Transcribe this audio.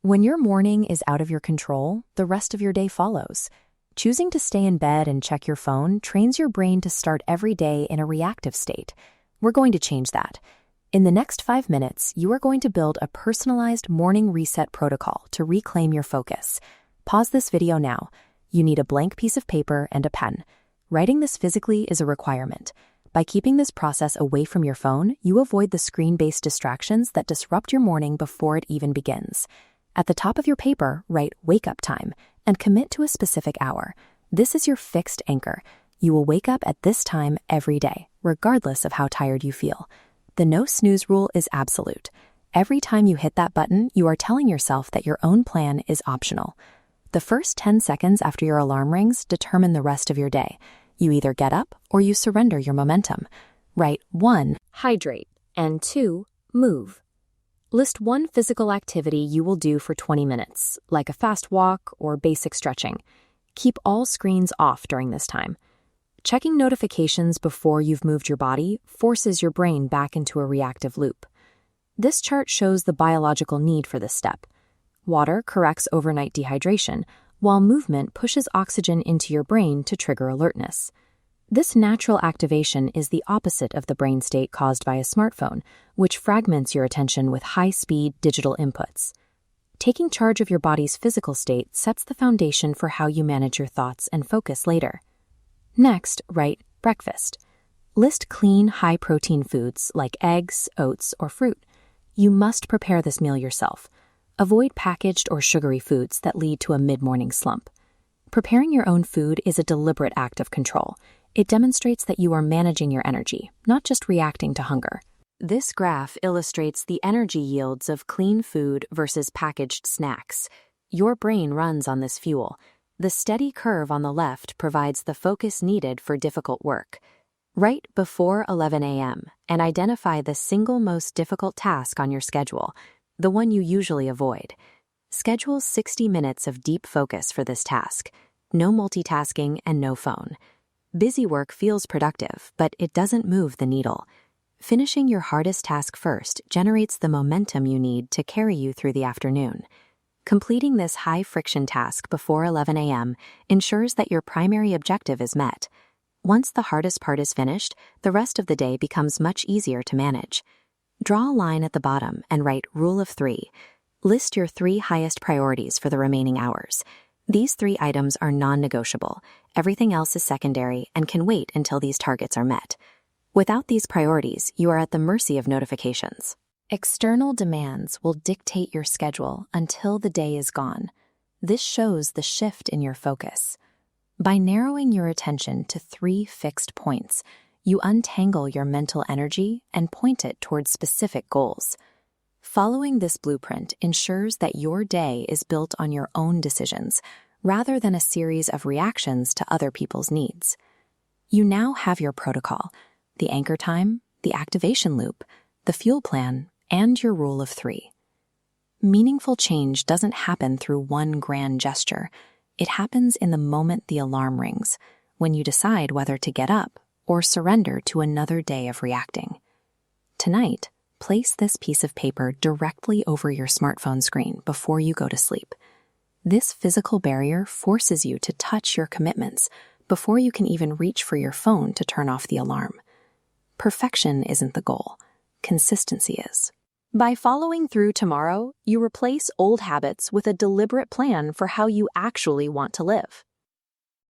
When your morning is out of your control, the rest of your day follows. Choosing to stay in bed and check your phone trains your brain to start every day in a reactive state. We're going to change that. In the next 5 minutes, you are going to build a personalized morning reset protocol to reclaim your focus. Pause this video now. You need a blank piece of paper and a pen. Writing this physically is a requirement. By keeping this process away from your phone, you avoid the screen-based distractions that disrupt your morning before it even begins. At the top of your paper, write "wake up time" and commit to a specific hour. This is your fixed anchor. You will wake up at this time every day, regardless of how tired you feel. The no snooze rule is absolute. Every time you hit that button, you are telling yourself that your own plan is optional. The first 10 seconds after your alarm rings determine the rest of your day. You either get up or you surrender your momentum. Write 1, hydrate, and 2, move. List one physical activity you will do for 20 minutes, like a fast walk or basic stretching. Keep all screens off during this time. Checking notifications before you've moved your body forces your brain back into a reactive loop. This chart shows the biological need for this step. Water corrects overnight dehydration, while movement pushes oxygen into your brain to trigger alertness. This natural activation is the opposite of the brain state caused by a smartphone, which fragments your attention with high-speed digital inputs. Taking charge of your body's physical state sets the foundation for how you manage your thoughts and focus later. Next, write breakfast. List clean, high-protein foods like eggs, oats, or fruit. You must prepare this meal yourself. Avoid packaged or sugary foods that lead to a mid-morning slump. Preparing your own food is a deliberate act of control. It demonstrates that you are managing your energy, not just reacting to hunger. This graph illustrates the energy yields of clean food versus packaged snacks. Your brain runs on this fuel. The steady curve on the left provides the focus needed for difficult work. Write before 11 a.m. and identify the single most difficult task on your schedule, the one you usually avoid. Schedule 60 minutes of deep focus for this task. No multitasking and no phone. Busy work feels productive, but it doesn't move the needle. Finishing your hardest task first generates the momentum you need to carry you through the afternoon. Completing this high-friction task before 11 a.m. ensures that your primary objective is met. Once the hardest part is finished, the rest of the day becomes much easier to manage. Draw a line at the bottom and write Rule of 3. List your 3 highest priorities for the remaining hours. These 3 items are non-negotiable. Everything else is secondary and can wait until these targets are met. Without these priorities, you are at the mercy of notifications. External demands will dictate your schedule until the day is gone. This shows the shift in your focus. By narrowing your attention to 3 fixed points, you untangle your mental energy and point it towards specific goals. Following this blueprint ensures that your day is built on your own decisions, rather than a series of reactions to other people's needs. You now have your protocol, the anchor time, the activation loop, the fuel plan, and your rule of 3. Meaningful change doesn't happen through one grand gesture. It happens in the moment the alarm rings, when you decide whether to get up or surrender to another day of reacting. Tonight, place this piece of paper directly over your smartphone screen before you go to sleep. This physical barrier forces you to touch your commitments before you can even reach for your phone to turn off the alarm. Perfection isn't the goal. Consistency is. By following through tomorrow, you replace old habits with a deliberate plan for how you actually want to live.